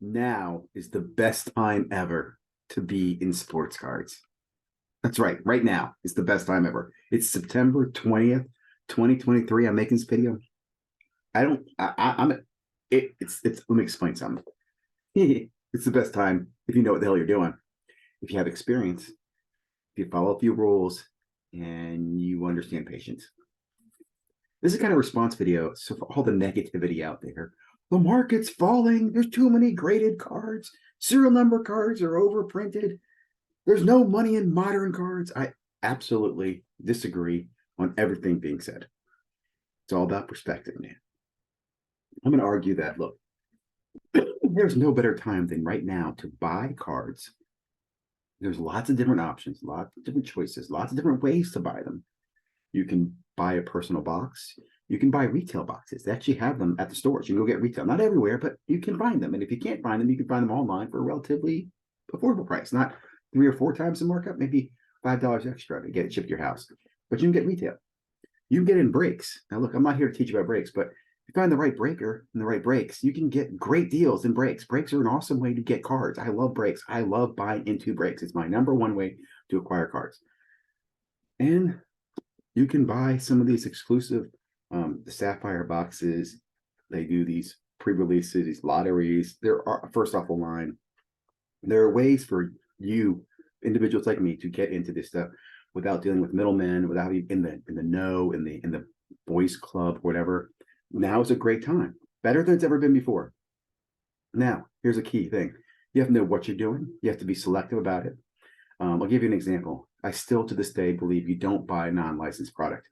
Now is the best time ever to be in sports cards. That's right. Right now is the best time ever. It's September 20th, 2023. I'm making this video. I don't, I'm, it's, let me explain something. It's the best time if you know what the hell you're doing. If you have experience, if you follow a few rules and you understand patience. This is kind of response video. So for all the negativity out there, the market's falling. There's too many graded cards. Serial number cards are overprinted. There's no money in modern cards. I absolutely disagree on everything being said. It's all about perspective, man. I'm going to argue that, look, there's no better time than right now to buy cards. There's lots of different options, lots of different choices, lots of different ways to buy them. You can buy a personal box. You can buy retail boxes. They actually have them at the stores. You can go get retail. Not everywhere, but you can find them. And if you can't find them, you can find them online for a relatively affordable price. Not 3 or 4 times the markup, maybe $5 extra to get it shipped to your house. But you can get retail. You can get in breaks. Now, look, I'm not here to teach you about breaks, but if you find the right breaker and the right breaks, you can get great deals in breaks. Breaks are an awesome way to get cards. I love breaks. I love buying into breaks. It's my number one way to acquire cards. And you can buy some of these exclusive the Sapphire boxes. They do these pre-releases, these lotteries. There are first off the line. There are ways for you, individuals like me, to get into this stuff without dealing with middlemen, without in the know, in the boys club, whatever. Now is a great time, better than it's ever been before. Now, here's a key thing: you have to know what you're doing. You have to be selective about it. I'll give you an example. I still to this day believe you don't buy a non-licensed product.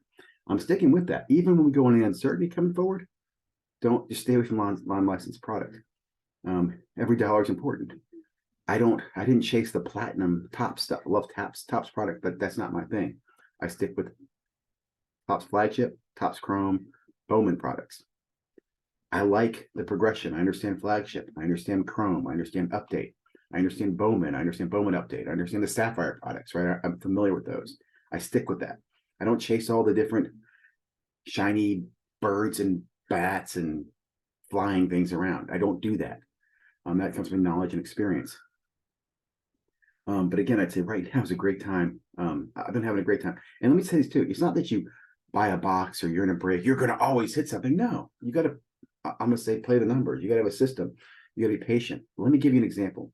I'm sticking with that. Even when we go on the uncertainty coming forward, don't just stay away from non-licensed product. Every dollar is important. I didn't chase the platinum top stuff. I love Topps product, but that's not my thing. I stick with Topps flagship, Topps Chrome, Bowman products. I like the progression. I understand flagship. I understand Chrome. I understand update. I understand Bowman. I understand Bowman update. I understand the Sapphire products, right? I'm familiar with those. I stick with that. I don't chase all the different shiny birds and bats and flying things around. I don't do that. That comes from knowledge and experience. But again, I'd say right now is a great time. I've been having a great time. And let me say this too. It's not that you buy a box or you're in a break, you're going to always hit something. No, you got to, I'm going to say, play the numbers. You got to have a system. You got to be patient. Let me give you an example.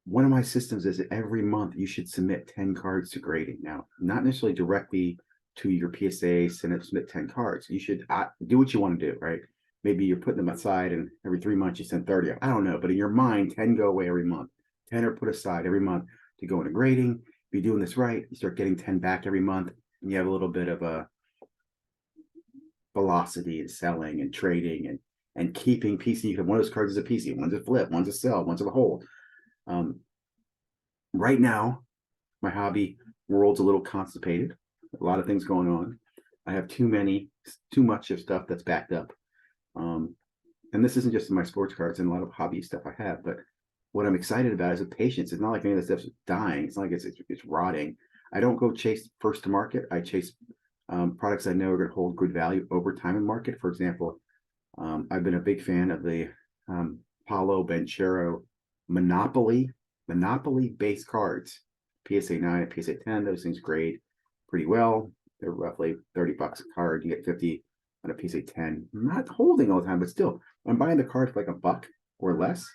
One of my systems is that every month you should submit 10 cards to grading. Now, not necessarily directly to your PSA, submit 10 cards. You should do what you want to do, right? Maybe you're putting them aside and every 3 months you send 30. I don't know, but in your mind, 10 go away every month. 10 are put aside every month to go into grading. If you're doing this right, you start getting 10 back every month, and you have a little bit of a velocity in selling and trading and keeping PC. You have one of those cards as a PC, one's a flip, one's a sell, one's a hold. Right now, my hobby world's a little constipated. A lot of things going on. I have too much of stuff that's backed up. And this isn't just in my sports cards and a lot of hobby stuff I have, but what I'm excited about is the patience. It's not like any of the stuff's dying. It's not like it's rotting. I don't go chase first to market. I chase products I know are going to hold good value over time in market. For example, I've been a big fan of the Paulo Banchero Monopoly based cards. PSA 9 and PSA 10, those things grade pretty well. They're roughly $30 a card. You get 50 on a PSA 10. I'm not holding all the time, but still, I'm buying the card for like $1 or less.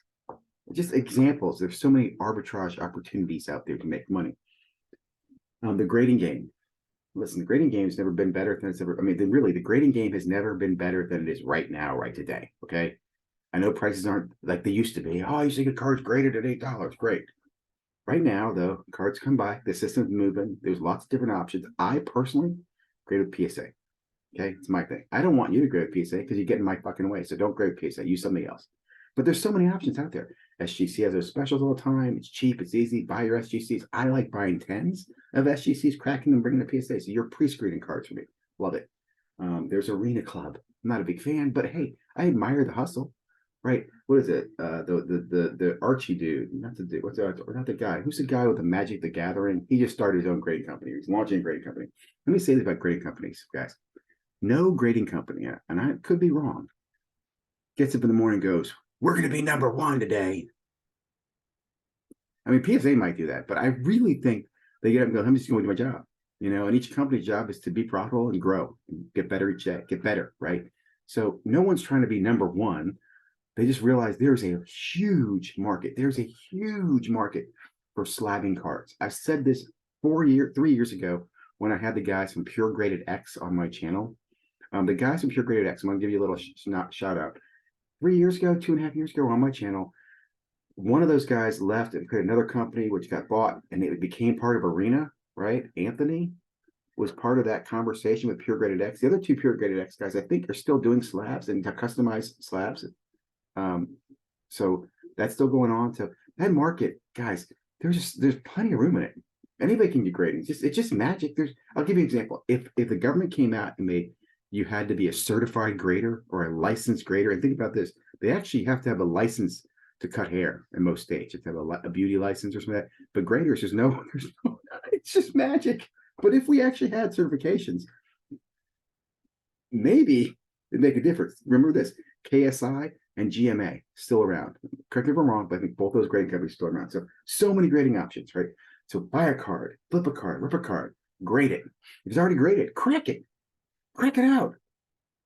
Just examples. There's so many arbitrage opportunities out there to make money. The grading game. Listen, the grading game has never been better than it's ever. I mean, really, the grading game has never been better than it is right now, right today. Okay. I know prices aren't like they used to be. Oh, you see get cards graded at $8. Great. Right now, though, cards come by, the system's moving. There's lots of different options. I personally grade with PSA. Okay, it's my thing. I don't want you to grade with PSA because you're getting my fucking way. So don't grade with PSA. Use something else. But there's so many options out there. SGC has those specials all the time. It's cheap. It's easy. Buy your SGCs. I like buying 10s of SGCs, cracking them, bringing the PSA. So you're pre-screening cards for me. Love it. There's Arena Club. I'm not a big fan, but hey, I admire the hustle. Right? What is it? The Archie dude, not the dude. What's that? Or not the guy? Who's the guy with the Magic the Gathering? He just started his own grading company. He's launching a grading company. Let me say this about grading companies, guys. No grading company, and I could be wrong, gets up in the morning and goes, we're going to be number one today. I mean, PSA might do that, but I really think they get up and go, I'm just going to do my job, and each company's job is to be profitable and grow, and get better each day, get better, right? So no one's trying to be number one. They just realize there's a huge market. There's a huge market for slabbing cards. I said this 3 years ago when I had the guys from Pure Graded X on my channel. The guys from Pure Graded X, I'm going to give you a little shout out. 3 years ago, 2.5 years ago on my channel, one of those guys left and created another company, which got bought, and it became part of Arena, right? Anthony was part of that conversation with Pure Graded X. The other two Pure Graded X guys, I think, are still doing slabs and customized slabs. So that's still going on. So that market, guys, there's plenty of room in it. Anybody can do grading. It's just magic. I'll give you an example. If the government came out and you had to be a certified grader or a licensed grader, and think about this, they actually have to have a license to cut hair in most states. You have to have a beauty license or something like that. But graders, there's no, it's just magic. But if we actually had certifications, maybe it'd make a difference. Remember this, KSI and GMA still around. Correct me if I'm wrong, but I think both those grading companies still around. So many grading options, right? So buy a card, flip a card, rip a card, grade it. If it's already graded, crack it out,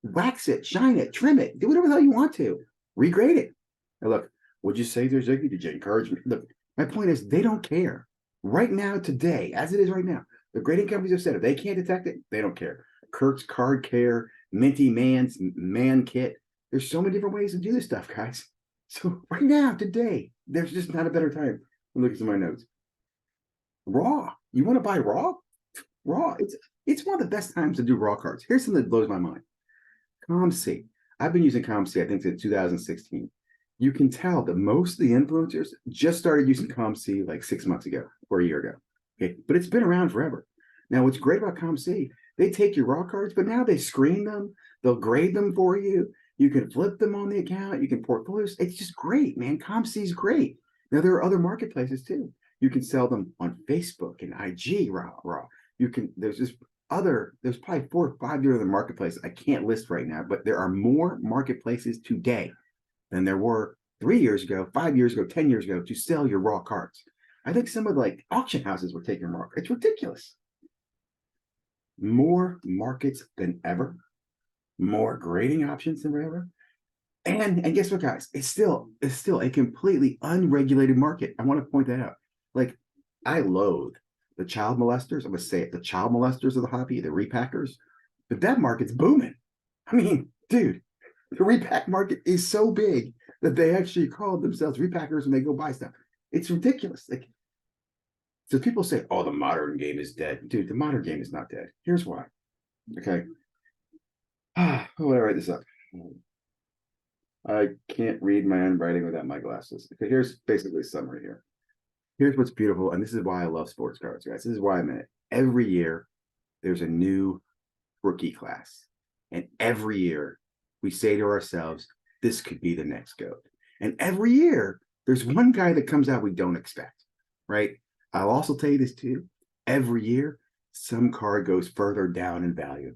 wax it, shine it, trim it, do whatever the hell you want to, regrade it. Now look, would you say there's Ziggy? Did you encourage me? Look, my point is they don't care. Right now, today, as it is right now, the grading companies have said if they can't detect it, they don't care. Kurt's Card Care, Minty Man's Man Kit. There's so many different ways to do this stuff, guys. So right now, today, there's just not a better time. Look at my notes. Raw. You want to buy raw? Raw. It's one of the best times to do raw cards. Here's something that blows my mind. ComC. I've been using ComC, I think, since 2016. You can tell that most of the influencers just started using ComC like 6 months ago or a year ago. Okay, but it's been around forever. Now, what's great about ComC, they take your raw cards, but now they screen them. They'll grade them for you. You can flip them on the account. You can portfolios. It's just great, man. ComC is great. Now, there are other marketplaces too. You can sell them on Facebook and IG raw. There's probably 4 or 5 other marketplaces I can't list right now, but there are more marketplaces today than there were 3 years ago, 5 years ago, 10 years ago to sell your raw cards. I think some of the auction houses were taking raw. It's ridiculous. More markets than ever, more grading options than ever. And guess what, guys? It's still a completely unregulated market. I want to point that out. I loathe the child molesters. I'm gonna say it, the child molesters of the hobby, the repackers. But that market's booming. I mean, dude, the repack market is so big that they actually call themselves repackers when they go buy stuff. It's ridiculous. So people say, oh, the modern game is dead. Dude, the modern game is not dead. Here's why. Okay. How would I write this up? I can't read my own writing without my glasses. Okay, here's basically a summary here. Here's what's beautiful, and this is why I love sports cards, guys. This is why I'm in it. Every year, there's a new rookie class. And every year, we say to ourselves, this could be the next GOAT. And every year, there's one guy that comes out we don't expect, right? I'll also tell you this too. Every year, some card goes further down in value,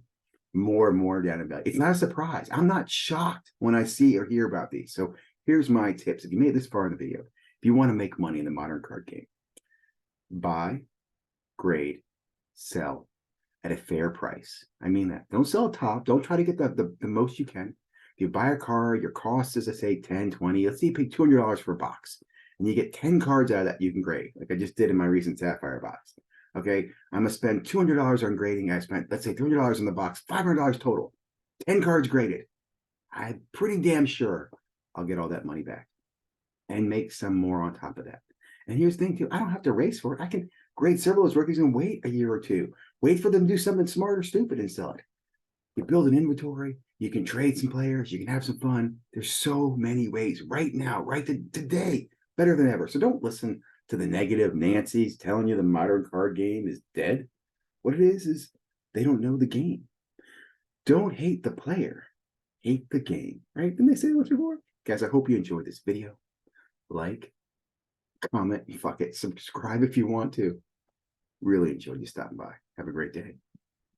more and more down in value. It's not a surprise. I'm not shocked when I see or hear about these. So here's my tips. If you made this far in the video, if you want to make money in the modern card game, buy, grade, sell at a fair price. I mean that. Don't sell top. Don't try to get the most you can. If you buy a card, your cost is, let's say, 10, 20. Let's say you pay $200 for a box, and you get 10 cards out of that you can grade, like I just did in my recent Sapphire box. Okay, I'm going to spend $200 on grading. I spent, let's say, $300 in the box, $500 total, 10 cards graded. I'm pretty damn sure I'll get all that money back and make some more on top of that. And here's the thing, too. I don't have to race for it. I can grade several of those rookies and wait a year or two. Wait for them to do something smart or stupid and sell it. You build an inventory. You can trade some players. You can have some fun. There's so many ways right now, right today, better than ever. So don't listen to the negative Nancy's telling you the modern card game is dead. What it is they don't know the game. Don't hate the player. Hate the game, right? Didn't they say that before? Guys, I hope you enjoyed this video. Like, comment, fuck it, subscribe if you want to. Really enjoyed you stopping by. Have a great day.